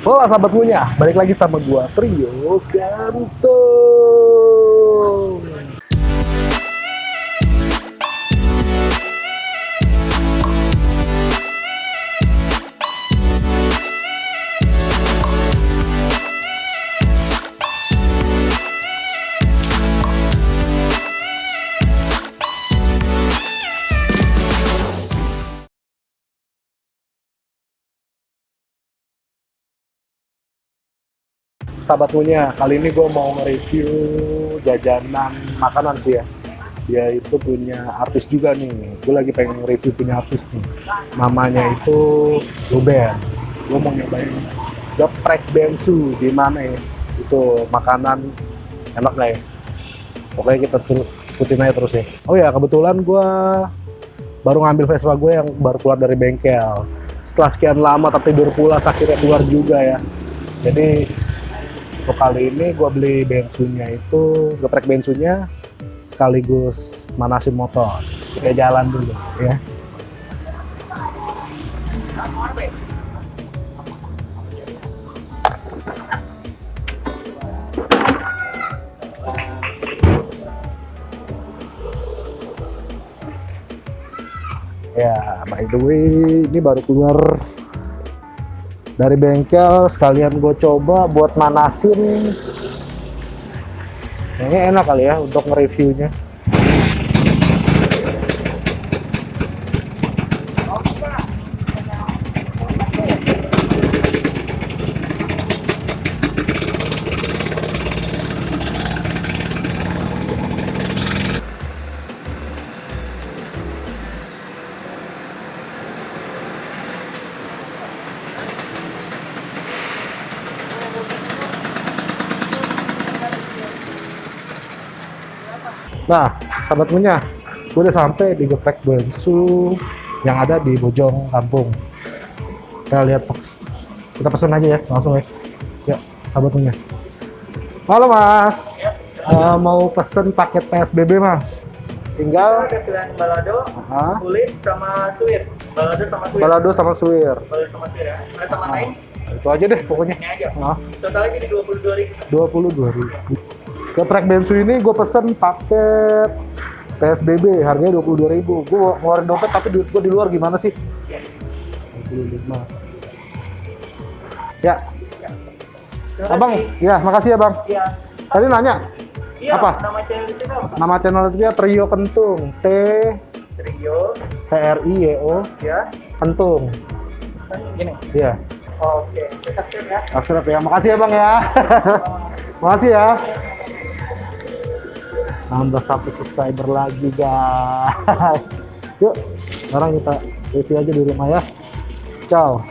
Hola sahabat Munya, balik lagi sama gua Trio Gantung. Sahabat Munya, kali ini gue mau nge-review jajanan makanan sih ya. Dia itu punya artis juga nih. Gue lagi pengen nge-review punya artis nih. Namanya itu Ruben. Gue mau nyobain geprek bensu di mana ya. Itu makanan enak nggak ya? Pokoknya kita terus ikutin aja terus ya. Oh ya, kebetulan gue baru ngambil Vespa gue yang baru keluar dari bengkel. Setelah sekian lama tertidur pulas, akhirnya keluar juga ya. Jadi untuk kali ini gue beli bensunya itu, geprek bensunya sekaligus manasin motor. Kita jalan dulu ya. Ya, by the way, ini baru keluar dari bengkel, sekalian gue coba buat manasin. Kayaknya enak kali ya untuk nge-reviewnya. Nah, sahabat Munya, gue udah sampai di geprek bensu yang ada di Bojong Kampung. Kita lihat, kita pesen aja ya, langsung ya. Ya, sahabat Munya. Halo Mas, mau pesen paket PSBB Mas. Tinggal ada pilihan balado, kulit sama suwir. Balado sama suwir. balado sama suwir. Balado sama suwir ya. Ada sama lain? Itu aja deh pokoknya. Ini aja. Totalnya jadi 22.000. 22.000. Geprek bensu ini gue pesen paket PSBB, harganya 22.000. Gue ngeluarin dompet tapi duit gue di luar gimana sih? 25. Ya. Abang, ya makasih ya Bang. Iya. Tadi nanya, Iya, apa? nama channel itu apa? Nama channel itu dia Trio Kentung. Trio. TRIYO Ya. Kentung. Gini. Iya. Oke, subscribe ya. Subscribe ya. Makasih ya Bang ya. Makasih ya. Nambah 1 subscriber lagi guys. Yuk, sekarang kita review aja di rumah ya. Ciao.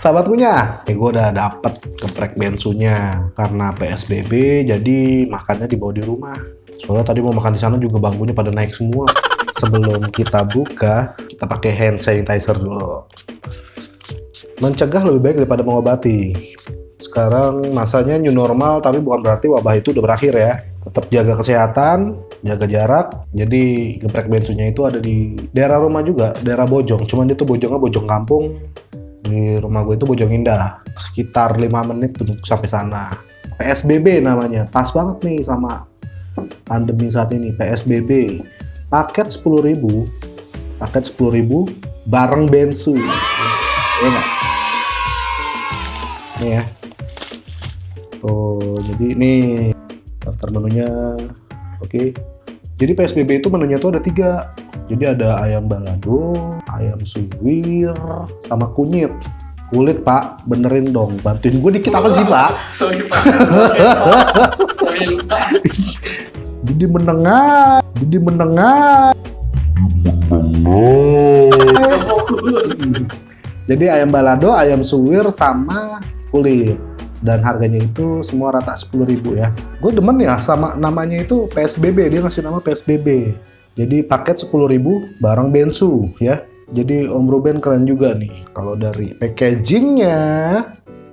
Sahabat Munya, gue udah dapet geprek bensunya karena PSBB, jadi makannya dibawa di rumah. Soalnya tadi mau makan di sana juga bangkunya pada naik semua. Sebelum kita buka, kita pakai hand sanitizer dulu. Mencegah lebih baik daripada mengobati. Sekarang masanya new normal, tapi bukan berarti wabah itu udah berakhir ya. Tetap jaga kesehatan, jaga jarak. Jadi geprek bensunya itu ada di daerah rumah juga, daerah Bojong. Cuman dia tuh Bojongnya Bojong Kampung. Di rumah gue itu Bojong Indah, sekitar 5 menit untuk sampai sana. PSBB namanya, pas banget nih sama pandemi saat ini. PSBB, paket 10.000, bareng bensu. Ya nggak? Nih ya. Tuh, jadi ini daftar menunya. Oke. Jadi PSBB itu menunya tuh ada 3. Jadi ada ayam balado, ayam suwir, sama kunyit. Kulit Pak, benerin dong. Bantuin gue dikit apa sih Pak? Sorry Pak. Sorry lupa. Jadi menengah. Fokus. Jadi ayam balado, ayam suwir, sama kulit. dan harganya itu semua rata 10.000 ya. Gue demen ya sama namanya itu PSBB, dia ngasih nama PSBB. Jadi paket 10.000 barang bensu ya. Jadi Om Ruben keren juga nih. Kalau dari packagingnya,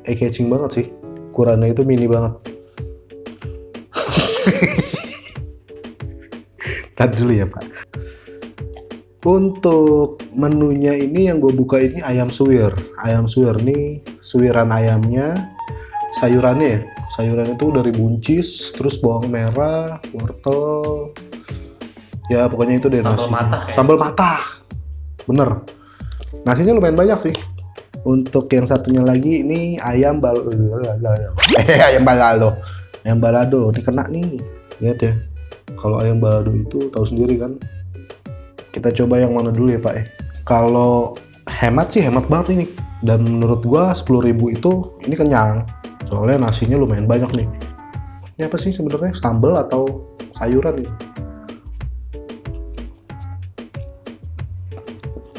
packaging banget sih. Ukurannya itu mini banget. Tadi dulu ya Pak. Untuk menunya ini yang gue buka ini ayam suwir. Ayam suwir nih, suwiran ayamnya, sayurannya ya. Sayurannya itu dari buncis, terus bawang merah, wortel. Ya pokoknya itu deh nasi. Sambal matah ya? Sambal matah. Bener. Nasinya lumayan banyak sih. Untuk yang satunya lagi ini ayam ayam balado. Ayam balado, ini kena nih. Lihat ya. Kalau ayam balado itu tahu sendiri kan. Kita coba yang mana dulu ya Pak ya. Kalau hemat sih hemat banget ini. Dan menurut gua 10.000 itu ini kenyang. Soalnya nasinya lumayan banyak nih. Ini apa sih sebenarnya? Sambal atau sayuran nih?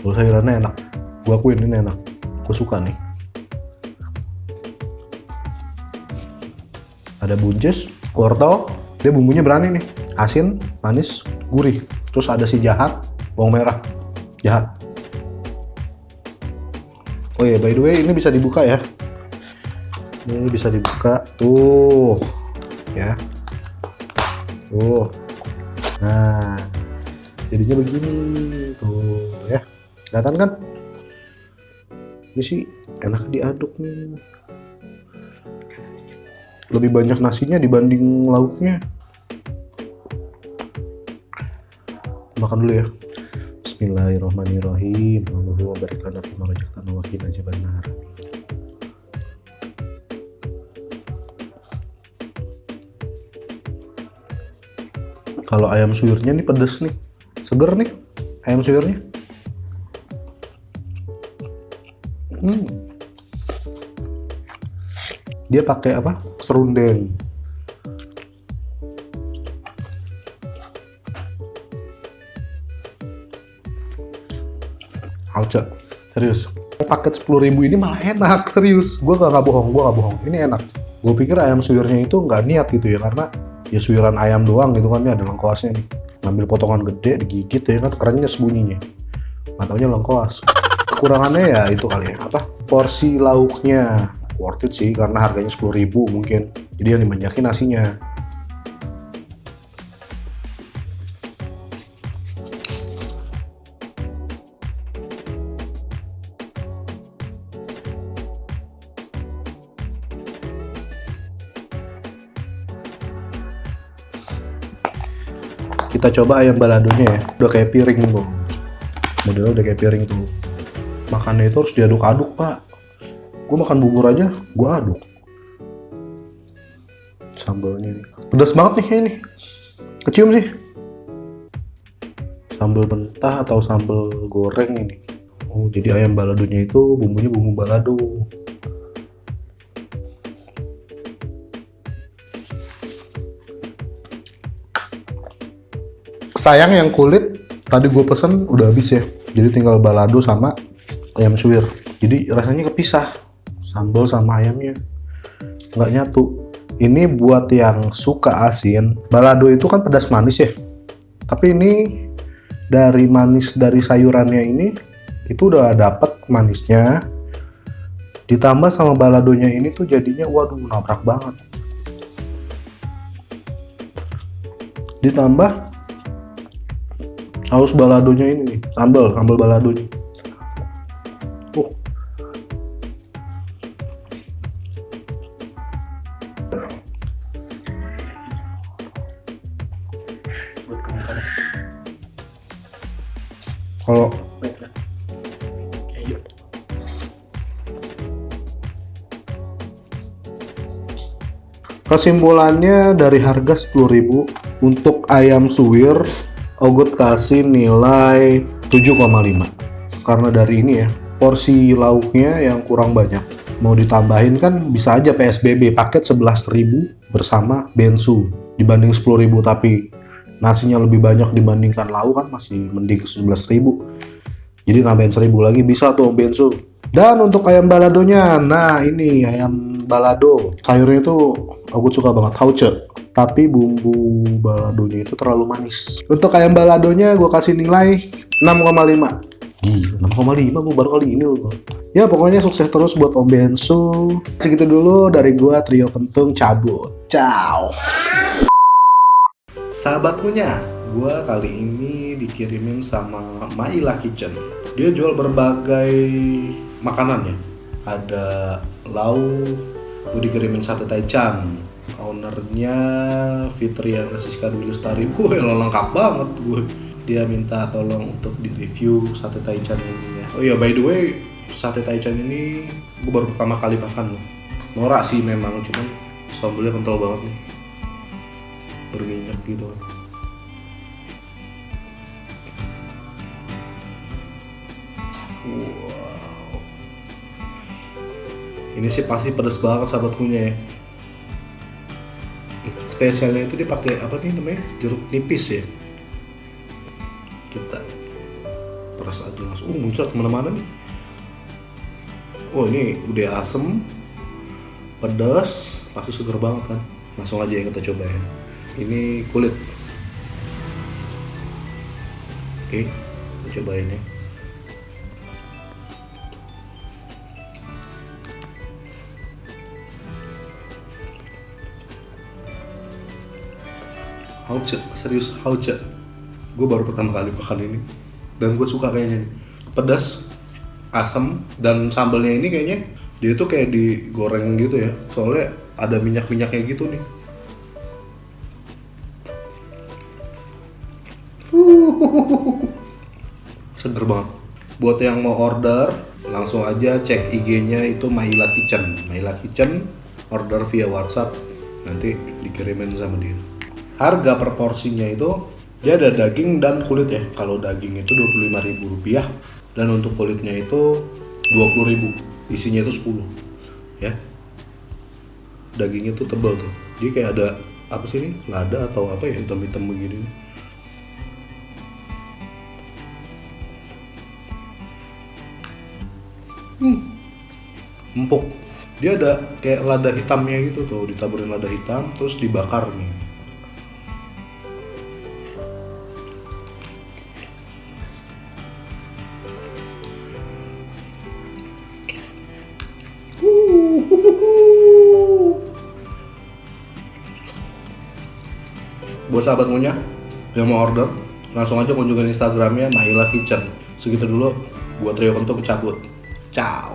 Kalau sayurannya enak. Gua akuin ini enak. Gua suka nih. Ada buncis, wortel, dia bumbunya berani nih. Asin, manis, gurih. Terus ada si jahat, bawang merah, jahat. Oh ya, by the way ini bisa dibuka ya. Ini bisa dibuka, tuh, ya. Tuh. Nah, jadinya begini, tuh, ya. Kelihatan kan? Ini sih enak diaduk nih. Lebih banyak nasinya dibanding lauknya. Makan dulu ya. Bismillahirrahmanirrahim. Allahumma barik lana fima razaqtana wa qina adzabannar. Kalau ayam suwirnya nih pedes nih. Seger nih ayam suwirnya. Dia pakai apa? Serundeng. Alca, serius. Paket 10.000 ini malah enak, serius. Gue gak bohong, Ini enak. Gue pikir ayam suwirnya itu nggak niat gitu ya, karena ya suwiran ayam doang gitu kan, ini ada lengkoasnya nih. Ngambil potongan gede, digigit ya kan, kerennya bunyinya. Nggak taunya lengkoas. Kekurangannya ya itu kali ya, apa? Porsi lauknya worth it sih, karena harganya 10.000 mungkin. Jadi yang dibanyakin nasinya. Kita coba ayam baladonya ya. Udah kayak piring tuh. Modelnya udah kayak piring tuh. Makannya itu harus diaduk-aduk Pak. Gue makan bubur aja, gue aduk. Sambalnya nih. Pedas banget nih ini. Kecium sih. Sambal mentah atau sambal goreng ini. Oh, jadi ayam baladonya itu bumbunya bumbu balado. Sayang yang kulit tadi gue pesen udah habis ya. Jadi tinggal balado sama ayam suwir. Jadi rasanya kepisah. Sambal sama ayamnya nggak nyatu. Ini buat yang suka asin. Balado itu kan pedas manis ya. Tapi ini dari manis dari sayurannya ini itu udah dapet manisnya. Ditambah sama baladonya ini tuh jadinya waduh nabrak banget. Ditambah saus baladonya ini nih, sambal baladonya. Kalau kesimpulannya dari harga 10.000 untuk ayam suwir, Ogut kasih nilai 7,5 karena dari ini ya, porsi lauknya yang kurang banyak. Mau ditambahin kan bisa aja PSBB paket 11.000 bersama bensu dibanding 10.000, tapi nasinya lebih banyak dibandingkan lauk kan masih mending 11.000. Jadi nambahin 1.000 lagi bisa tuh bensu. Dan untuk ayam baladonya, nah ini ayam balado. Sayurnya itu aku suka banget, hauce. Tapi bumbu baladonya itu terlalu manis. Untuk ayam baladonya gue kasih nilai 6,5. Gila, 6,5 gue baru kali ini loh. Ya pokoknya sukses terus buat Om Bensu. Segitu dulu dari gue, Trio Kentung cabut. Ciao. Sahabat punya, gue kali ini dikirimin sama Maila Kitchen. Dia jual berbagai makanan ya. Ada lau, gue dikirimin sate taichan. Ownernya Fitriana Siska Dwi Lestari. Gue lengkap banget gue. Dia minta tolong untuk di-review sate taichan ini ya. Oh iya, by the way, sate taichan ini gue baru pertama kali makan loh. Norak sih memang, cuman sambelnya kental banget nih. Berminyak gitu kan. Wow. Ini sih pasti pedas banget sahabatkunya ya. Spesialnya itu dia pakai apa nih namanya? Jeruk nipis ya. Kita peras aja langsung. Muncrat kemana-mana nih. Oh ini udah asem, pedas, pasti seger banget kan. Langsung aja yang kita coba ya. Ini kulit. Oke, kita cobain ya. Hauce, serius hauce. Gue baru pertama kali makan ini dan gue suka kayaknya nih. Pedas, asam, dan sambalnya ini kayaknya dia tuh kayak digoreng gitu ya. Soalnya ada minyak-minyaknya gitu nih. Seger banget. Buat yang mau order, langsung aja cek IG-nya itu Maila Kitchen. Maila Kitchen, order via WhatsApp, nanti dikirimin sama dia. Harga per porsinya itu dia ada daging dan kulit ya. Kalau daging itu Rp25.000 dan untuk kulitnya itu Rp20.000. Isinya itu 10 ya. Dagingnya tuh tebal tuh. Dia kayak ada apa sih ini? Lada atau apa ya, hitam-hitam begini. Empuk. Dia ada kayak lada hitamnya gitu tuh, ditaburin lada hitam terus dibakar nih. Buat sahabat ngunyah yang mau order, langsung aja kunjungin Instagramnya Maila Kitchen. Segitu dulu, buat Trio Kentung cabut. Ciao.